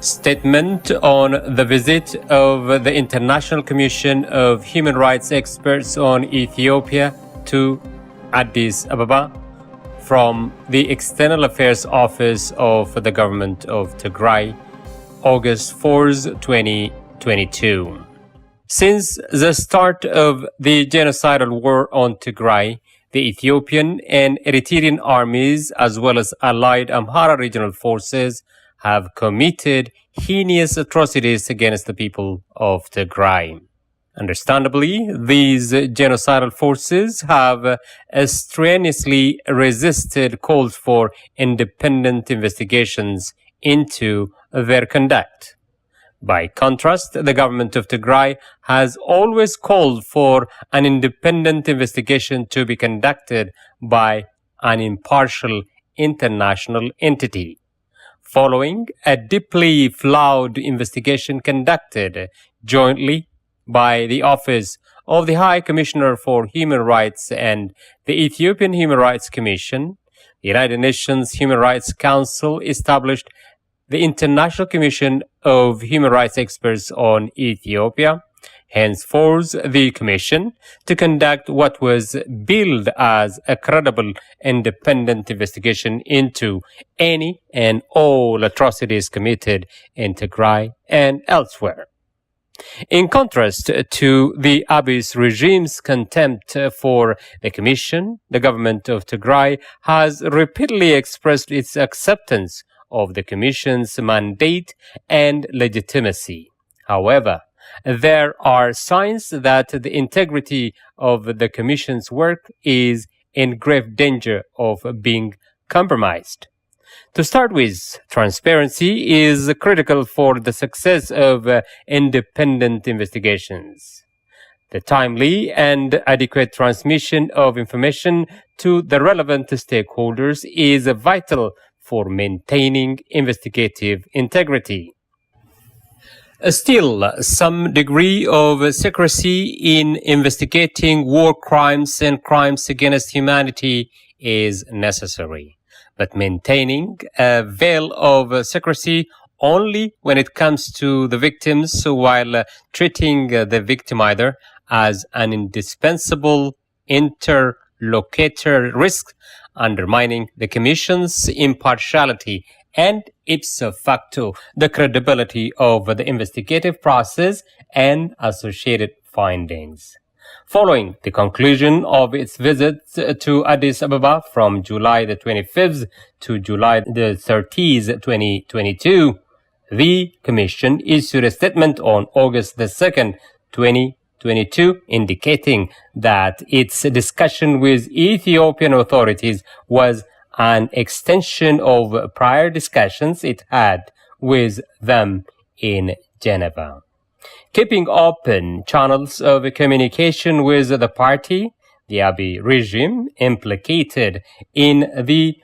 Statement on the visit of the International Commission of Human Rights Experts on Ethiopia to Addis Ababa from the External Affairs Office of the Government of Tigray, August 4th, 2022. Since the start of the genocidal war on Tigray, the Ethiopian and Eritrean armies, as well as allied Amhara regional forces, have committed heinous atrocities against the people of Tigray. Understandably, these genocidal forces have strenuously resisted calls for independent investigations into their conduct. By contrast, the government of Tigray has always called for an independent investigation to be conducted by an impartial international entity. Following a deeply flawed investigation conducted jointly by the Office of the High Commissioner for Human Rights and the Ethiopian Human Rights Commission, the United Nations Human Rights Council established the International Commission of Human Rights Experts on Ethiopia, henceforth the Commission, to conduct what was billed as a credible independent investigation into any and all atrocities committed in Tigray and elsewhere. In contrast to the Abiy regime's contempt for the Commission, the government of Tigray has repeatedly expressed its acceptance of the Commission's mandate and legitimacy. However, there are signs that the integrity of the Commission's work is in grave danger of being compromised. To start with, transparency is critical for the success of independent investigations. The timely and adequate transmission of information to the relevant stakeholders is vital for maintaining investigative integrity. Still, some degree of secrecy in investigating war crimes and crimes against humanity is necessary, but maintaining a veil of secrecy only when it comes to the victims while treating the victimizer as an indispensable interlocutor risks undermining the Commission's impartiality and ipso facto the credibility of the investigative process and associated findings. Following the conclusion of its visit to Addis Ababa from July the 25th to July the 30th, 2022, the Commission issued a statement on August the 2nd, 2022, indicating that its discussion with Ethiopian authorities was an extension of prior discussions it had with them in Geneva. Keeping open channels of communication with the party, the Abiy regime, implicated in the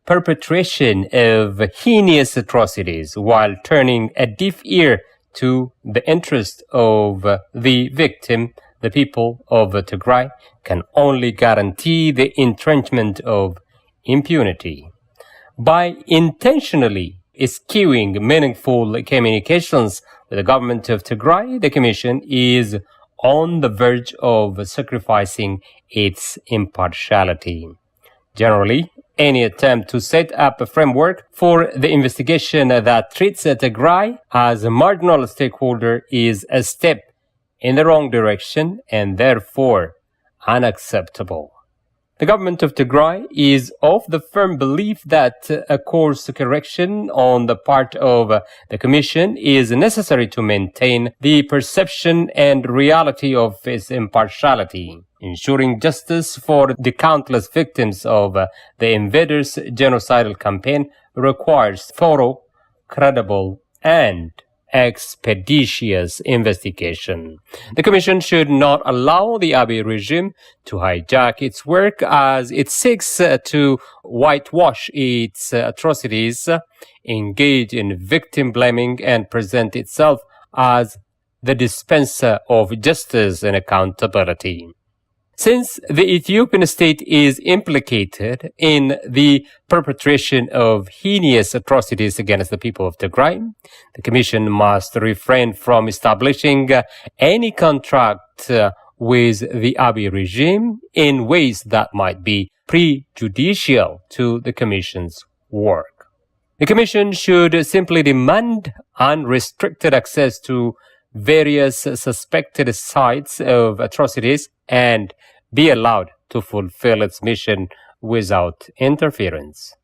perpetration of heinous atrocities while turning a deaf ear to the interest of the victim, the people of Tigray, can only guarantee the entrenchment of impunity. By intentionally eschewing meaningful communications with the government of Tigray, the Commission is on the verge of sacrificing its impartiality. Generally, any attempt to set up a framework for the investigation that treats Tigray as a marginal stakeholder is a step in the wrong direction and therefore unacceptable. The government of Tigray is of the firm belief that a course correction on the part of the Commission is necessary to maintain the perception and reality of its impartiality. Ensuring justice for the countless victims of the invaders' genocidal campaign requires thorough, credible, and expeditious investigation. The Commission should not allow the Abiy regime to hijack its work as it seeks to whitewash its atrocities, engage in victim blaming, and present itself as the dispenser of justice and accountability. Since the Ethiopian state is implicated in the perpetration of heinous atrocities against the people of Tigray, the Commission must refrain from establishing any contract with the Abiy regime in ways that might be prejudicial to the Commission's work. The Commission should simply demand unrestricted access to various suspected sites of atrocities and be allowed to fulfill its mission without interference.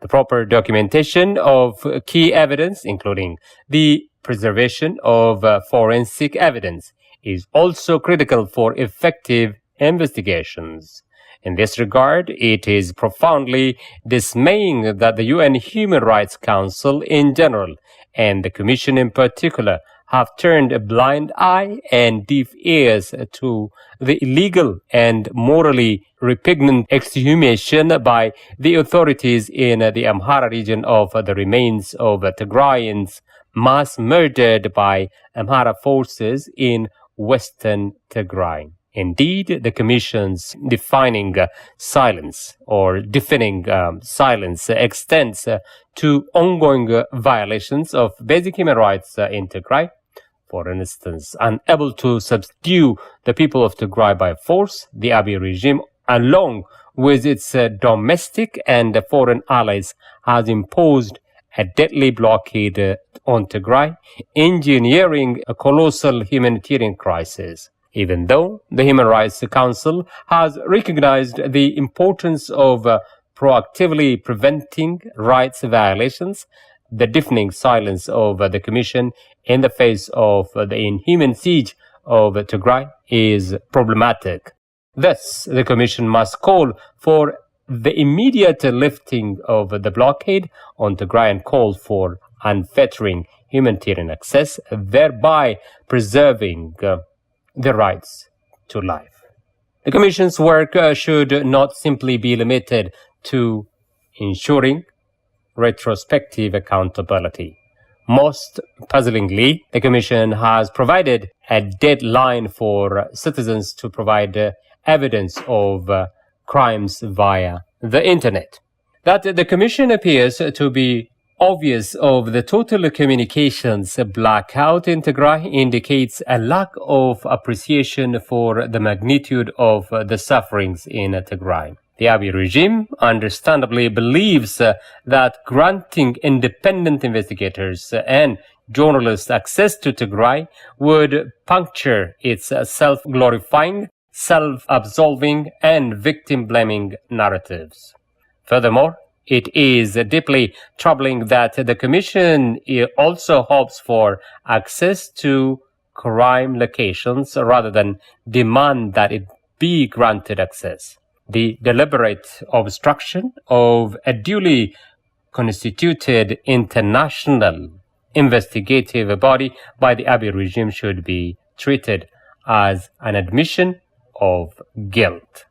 The proper documentation of key evidence, including the preservation of forensic evidence, is also critical for effective investigations. In this regard, it is profoundly dismaying that the UN Human Rights Council in general, and the Commission in particular, have turned a blind eye and deaf ears to the illegal and morally repugnant exhumation by the authorities in the Amhara region of the remains of Tigrayans mass murdered by Amhara forces in western Tigray. Indeed, the Commission's defining silence extends to ongoing violations of basic human rights in Tigray. For instance, unable to subdue the people of Tigray by force, the Abiy regime, along with its domestic and foreign allies, has imposed a deadly blockade on Tigray, engineering a colossal humanitarian crisis. Even though the Human Rights Council has recognized the importance of proactively preventing rights violations, the deafening silence of the Commission in the face of the inhuman siege of Tigray is problematic. Thus, the Commission must call for the immediate lifting of the blockade on Tigray and call for unfettering humanitarian access, thereby preserving the rights to life. The Commission's work should not simply be limited to ensuring retrospective accountability. Most puzzlingly, the Commission has provided a deadline for citizens to provide evidence of crimes via the Internet. That the Commission appears to be obvious of the total communications blackout in Tigray indicates a lack of appreciation for the magnitude of the sufferings in Tigray. The Abiy regime understandably believes that granting independent investigators and journalists access to Tigray would puncture its self-glorifying, self-absolving, and victim-blaming narratives. Furthermore, it is deeply troubling that the Commission also hopes for access to crime locations rather than demand that it be granted access. The deliberate obstruction of a duly constituted international investigative body by the Abiy regime should be treated as an admission of guilt.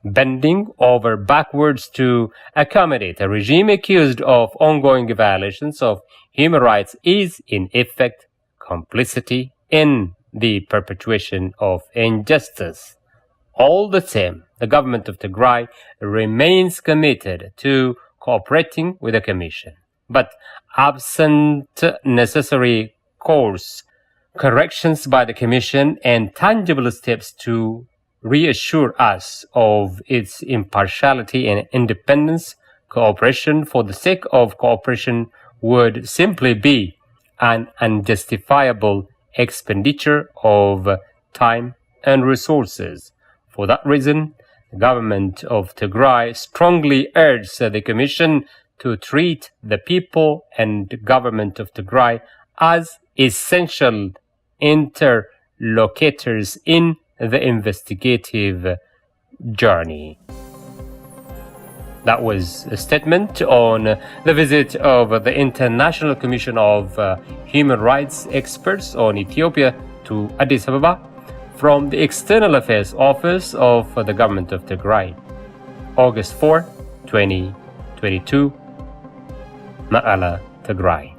Bending over backwards to accommodate a regime accused of ongoing violations of human rights is, in effect, complicity in the perpetuation of injustice. All the same, the government of Tigray remains committed to cooperating with the Commission. But absent necessary course corrections by the Commission and tangible steps to reassure us of its impartiality and independence, cooperation for the sake of cooperation would simply be an unjustifiable expenditure of time and resources. For that reason, the government of Tigray strongly urges the Commission to treat the people and government of Tigray as essential interlocutors in the investigative journey. That was a statement on the visit of the International Commission of Human Rights Experts on Ethiopia to Addis Ababa from the External Affairs Office of the Government of Tigray, August 4, 2022, Ma'ala, Tigray.